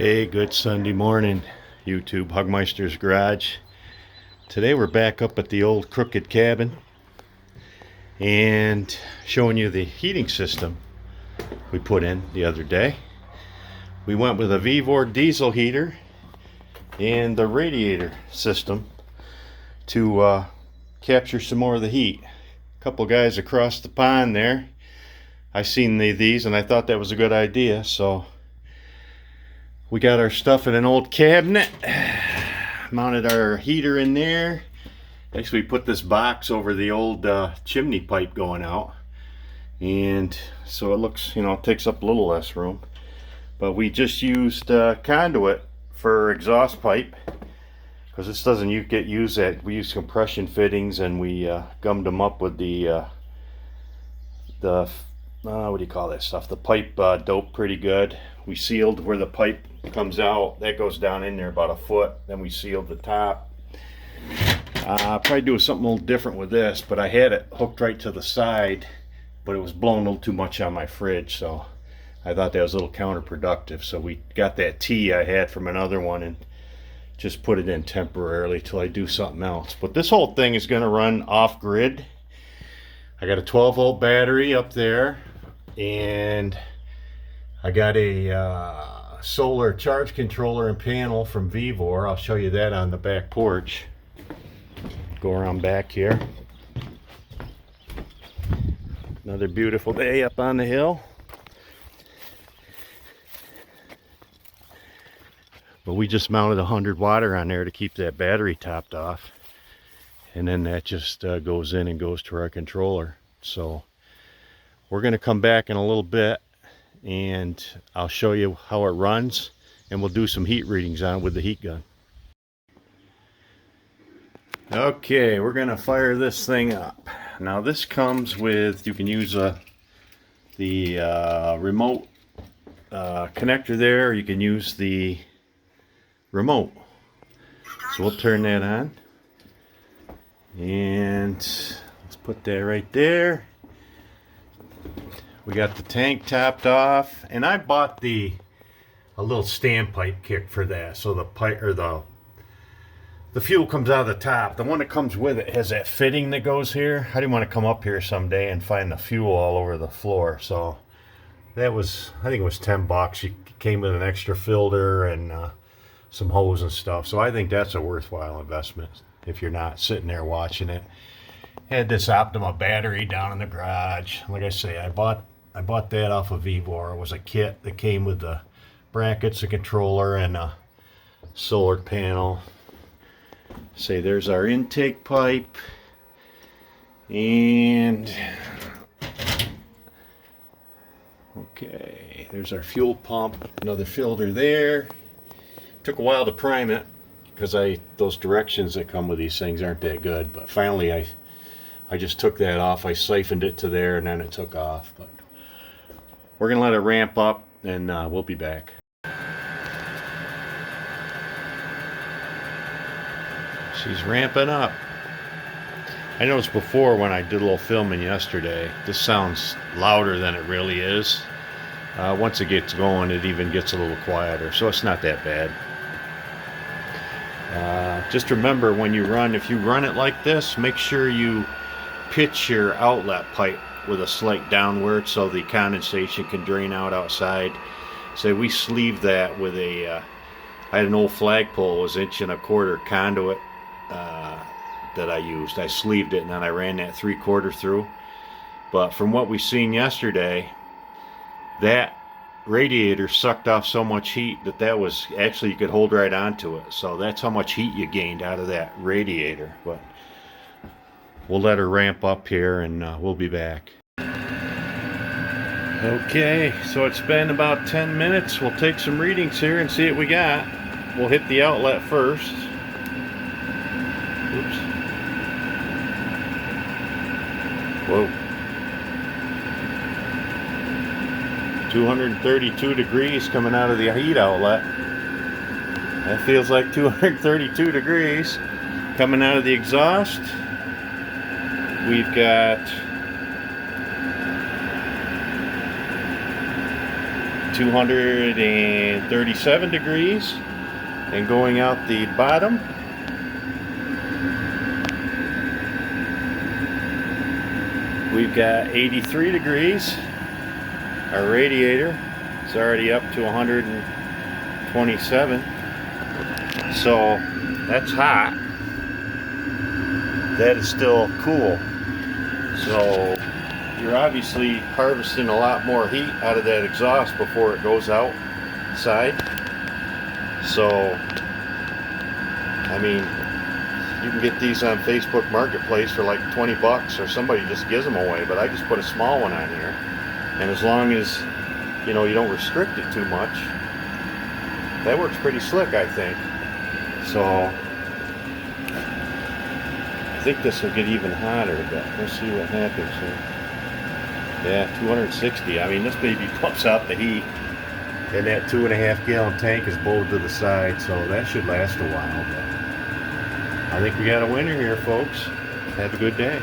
Hey, good Sunday morning, YouTube, Hugmeister's Garage. Today we're back up at the old crooked cabin and showing you the heating system we put in the other day. We went with a Vevor diesel heater and the radiator system to capture some more of the heat. A couple guys across the pond there, I seen these and I thought that was a good idea, so we got our stuff in an old cabinet, mounted our heater in there. Actually, we put this box over the old chimney pipe going out, and so it looks, it takes up a little less room. But we just used conduit for exhaust pipe because this doesn't get used. We use compression fittings, and we gummed them up with the what do you call that stuff? The pipe dope pretty good. We sealed where the pipe comes out. That goes down in there about a foot. Then we sealed the top. I'll probably do something a little different with this, but I had it hooked right to the side, but it was blowing a little too much on my fridge, so I thought that was a little counterproductive. So we got that T I had from another one and just put it in temporarily till I do something else. But this whole thing is going to run off grid. I got a 12-volt battery up there, and I got a solar charge controller and panel from Vevor. I'll show you that on the back porch. Go around back here. Another beautiful day up on the hill. But we just mounted 100 water on there to keep that battery topped off. And then that just goes in and goes to our controller. So we're going to come back in a little bit and I'll show you how it runs, and we'll do some heat readings on it with the heat gun. Okay, we're going to fire this thing up. Now this comes with, you can use the remote connector there, or you can use the remote. So we'll turn that on. And let's put that right there. We got the tank topped off, and I bought a little standpipe kick for that, so the pipe, or the fuel comes out of the top. The one that comes with it has that fitting that goes here. I didn't want to come up here someday and find the fuel all over the floor, so that was, I think it was $10. It came with an extra filter and some hose and stuff, so I think that's a worthwhile investment if you're not sitting there watching it. Had this Optima battery down in the garage. Like I say, I bought that off of Vevor. It was a kit that came with the brackets, a controller, and a solar panel. Say there's our intake pipe, and okay, there's our fuel pump. Another filter there. Took a while to prime it because those directions that come with these things aren't that good. But finally, I just took that off. I siphoned it to there, and then it took off. But we're gonna let it ramp up, and we'll be back. She's ramping up. I noticed before when I did a little filming yesterday, this sounds louder than it really is. Once it gets going, it even gets a little quieter, so it's not that bad. Just remember, when you run, if you run it like this, make sure you pitch your outlet pipe with a slight downward so the condensation can drain out outside. So we sleeved that with I had an old flagpole, it was 1.25 inch conduit that I used. I sleeved it, and then I ran that 3/4 through. But from what we seen yesterday, that radiator sucked off so much heat that was actually, you could hold right onto it. So that's how much heat you gained out of that radiator. But we'll let her ramp up here, and we'll be back. Okay, so it's been about 10 minutes. We'll take some readings here and see what we got. We'll hit the outlet first. Oops. Whoa. 232 degrees coming out of the heat outlet. That feels like 232 degrees. Coming out of the exhaust, we've got 237 degrees, and going out the bottom, we've got 83 degrees. Our radiator is already up to 127, so that's hot. That is still cool. So you're obviously harvesting a lot more heat out of that exhaust before it goes outside. So, I mean, you can get these on Facebook Marketplace for like 20 bucks, or somebody just gives them away, but I just put a small one on here. And as long as, you know, you don't restrict it too much, that works pretty slick, I think. So, I think this will get even hotter, but let's see what happens here. Yeah, 260. I mean, this baby pumps out the heat, and that 2.5 gallon tank is bolted to the side, so that should last a while. But I think we got a winner here, folks. Have a good day.